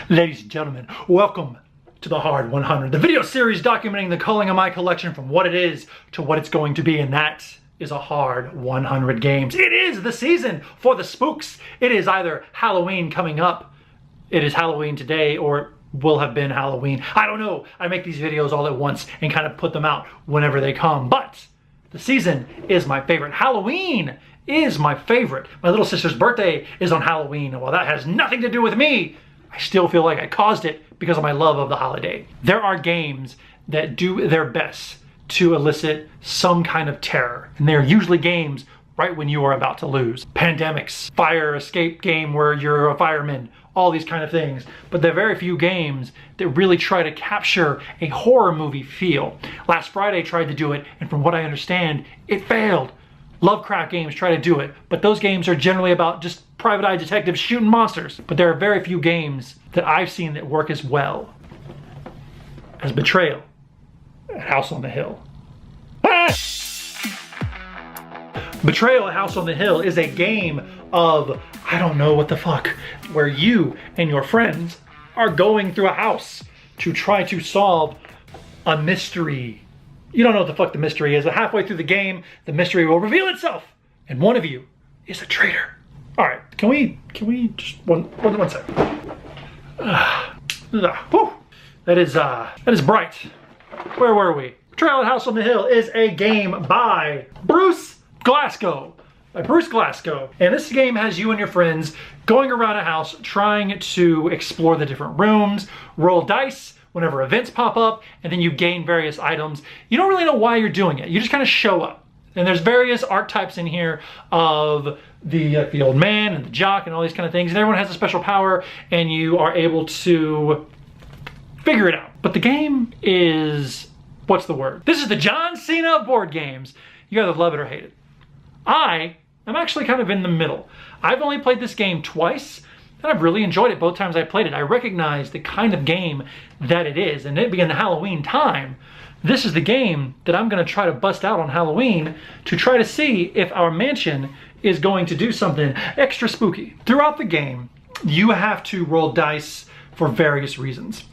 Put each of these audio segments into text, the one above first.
Ladies and gentlemen, welcome to the Hard 100, the video series documenting the culling of my collection from what it is to what it's going to be, and that is a hard 100 games. It is the season for the spooks. It is either Halloween coming up, it is Halloween today, or will have been Halloween. I don't know. I make these videos all at once and kind of put them out whenever they come, but the season is my favorite. Halloween is my favorite. My little sister's birthday is on Halloween, and while that has nothing to do with me, I still feel like I caused it because of my love of the holiday. There are games that do their best to elicit some kind of terror, and they're usually games right when you are about to lose. Pandemics, fire escape game where you're a fireman, all these kind of things. But there are very few games that really try to capture a horror movie feel. Last Friday tried to do it, and from what I understand, it failed. Lovecraft games try to do it, but those games are generally about just private eye detectives shooting monsters. But there are very few games that I've seen that work as well as Betrayal at House on the Hill. Ah! Betrayal at House on the Hill is a game of, I don't know what the fuck, where you and your friends are going through a house to try to solve a mystery. You don't know what the fuck the mystery is, but halfway through the game, the mystery will reveal itself, and one of you is a traitor. All right, can we just one second? Whew. That is bright. Where were we? Betrayal at House on the Hill is a game by Bruce Glasgow. And this game has you and your friends going around a house trying to explore the different rooms, roll dice whenever events pop up, and then you gain various items. You don't really know why you're doing it. You just kind of show up. And there's various archetypes in here of the old man and the jock and all these kind of things, and everyone has a special power, and you are able to figure it out. But the game is, what's the word? This is the John Cena of board games. You either love it or hate it. I'm actually kind of in the middle. I've only played this game twice, and I've really enjoyed it both times I played it. I recognize the kind of game that it is, and it being the Halloween time, this is the game that I'm going to try to bust out on Halloween to try to see if our mansion is going to do something extra spooky. Throughout the game, you have to roll dice for various reasons.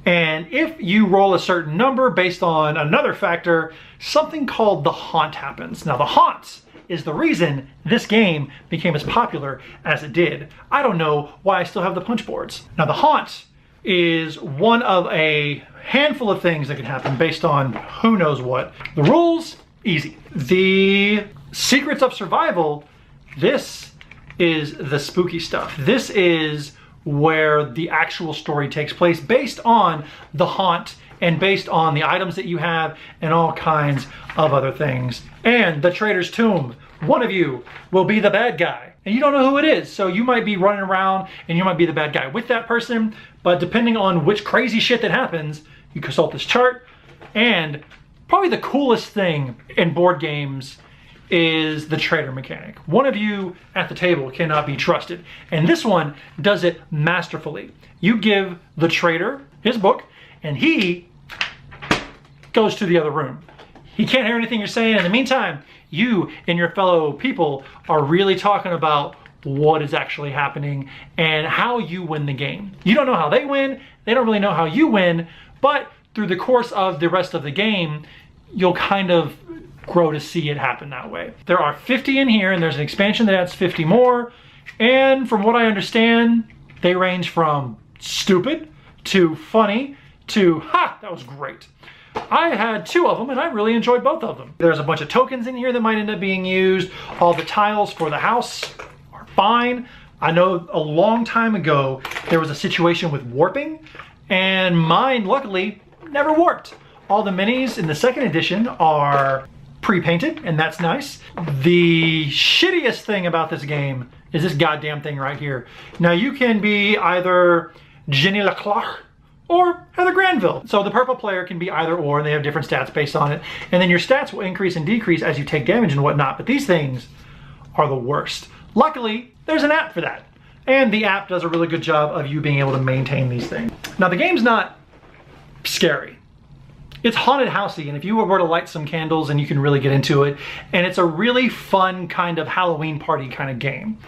And if you roll a certain number based on another factor, something called the haunt happens. Now the haunt is the reason this game became as popular as it did. I don't know why I still have the punch boards. Now the haunt is one of a handful of things that can happen based on who knows what. The rules, easy. The secrets of survival, this is the spooky stuff. This is where the actual story takes place based on the haunt and based on the items that you have and all kinds of other things. And the traitor's tomb, one of you will be the bad guy. And you don't know who it is, so you might be running around and you might be the bad guy with that person, but depending on which crazy shit that happens, you consult this chart. And probably the coolest thing in board games is the traitor mechanic. One of you at the table cannot be trusted, and this one does it masterfully. You give the traitor his book, and he goes to the other room. He can't hear anything you're saying. In the meantime, you and your fellow people are really talking about what is actually happening and how you win the game. You don't know how they win, they don't really know how you win, but through the course of the rest of the game, you'll kind of grow to see it happen that way. There are 50 in here, and there's an expansion that adds 50 more, and from what I understand, they range from stupid to funny to, ha, that was great. I had 2 of them, and I really enjoyed both of them. There's a bunch of tokens in here that might end up being used. All the tiles for the house are fine. I know a long time ago, there was a situation with warping, and mine, luckily, never warped. All the minis in the second edition are pre-painted, and that's nice. The shittiest thing about this game is this goddamn thing right here. Now you can be either Jenny Leclerc or Heather Granville. So the purple player can be either or, and they have different stats based on it. And then your stats will increase and decrease as you take damage and whatnot, but these things are the worst. Luckily, there's an app for that. And the app does a really good job of you being able to maintain these things. Now the game's not scary. It's haunted housey, and if you were to light some candles and you can really get into it, and it's a really fun kind of Halloween party kind of game.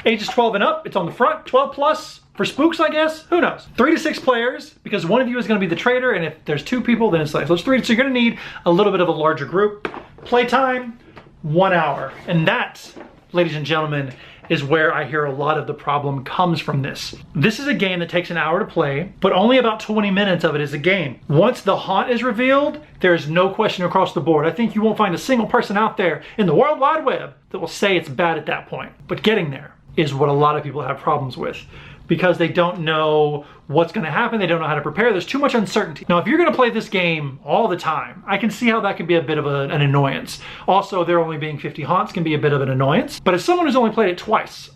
Ages 12 and up, it's on the front. 12 plus for spooks, I guess. Who knows? 3 to 6 players, because one of you is going to be the traitor, and if there's 2 people, then it's like, so it's 3. So you're going to need a little bit of a larger group. Playtime, 1 hour. And that, ladies and gentlemen, is where I hear a lot of the problem comes from this. This is a game that takes an hour to play, but only about 20 minutes of it is a game. Once the haunt is revealed, there's no question across the board. I think you won't find a single person out there in the World Wide Web that will say it's bad at that point. But getting there is what a lot of people have problems with, because they don't know what's gonna happen, they don't know how to prepare, there's too much uncertainty. Now, if you're gonna play this game all the time, I can see how that can be a bit of an annoyance. Also, there only being 50 haunts can be a bit of an annoyance, but as someone who's only played it twice,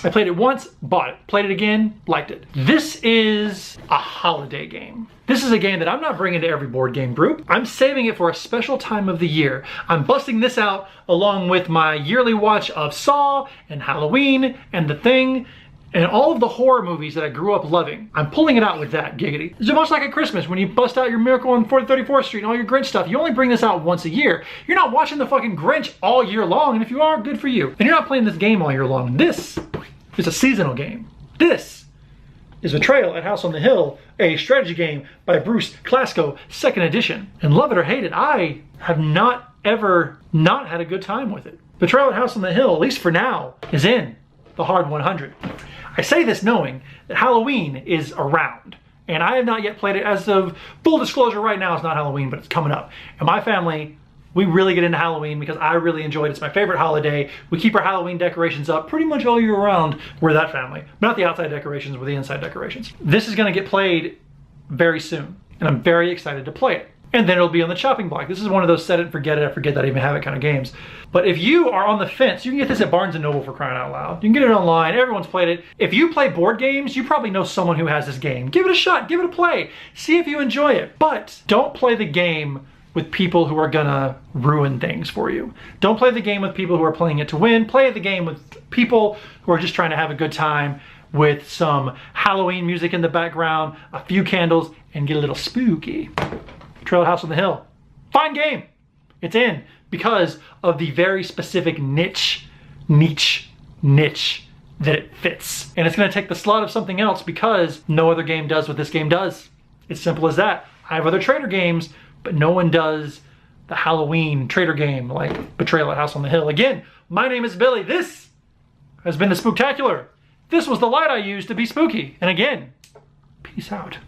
I played it once, bought it, played it again, liked it. This is a holiday game. This is a game that I'm not bringing to every board game group. I'm saving it for a special time of the year. I'm busting this out along with my yearly watch of Saw and Halloween and The Thing, and all of the horror movies that I grew up loving. I'm pulling it out with that, giggity. It's much like at Christmas when you bust out your Miracle on 34th Street and all your Grinch stuff. You only bring this out once a year. You're not watching the fucking Grinch all year long, and if you are, good for you. And you're not playing this game all year long. This is a seasonal game. This is Betrayal at House on the Hill, a strategy game by Bruce Glasgow, 2nd edition. And love it or hate it, I have not ever not had a good time with it. Betrayal at House on the Hill, at least for now, is in the hard 100. I say this knowing that Halloween is around, and I have not yet played it. As of full disclosure, right now it's not Halloween, but it's coming up. And my family, we really get into Halloween because I really enjoy it. It's my favorite holiday. We keep our Halloween decorations up pretty much all year round. We're that family. Not the outside decorations, we're the inside decorations. This is gonna get played very soon, and I'm very excited to play it. And then it'll be on the chopping block. This is one of those set it and forget it, I forget that I even have it kind of games. But if you are on the fence, you can get this at Barnes & Noble, for crying out loud. You can get it online, everyone's played it. If you play board games, you probably know someone who has this game. Give it a shot, give it a play. See if you enjoy it. But don't play the game with people who are gonna ruin things for you. Don't play the game with people who are playing it to win. Play the game with people who are just trying to have a good time with some Halloween music in the background, a few candles, and get a little spooky. Betrayal at House on the Hill. Fine game. It's in because of the very specific niche that it fits. And it's gonna take the slot of something else because no other game does what this game does. It's simple as that. I have other trader games, but no one does the Halloween trader game like Betrayal at House on the Hill. Again, my name is Billy. This has been the Spooktacular. This was the light I used to be spooky. And again, peace out.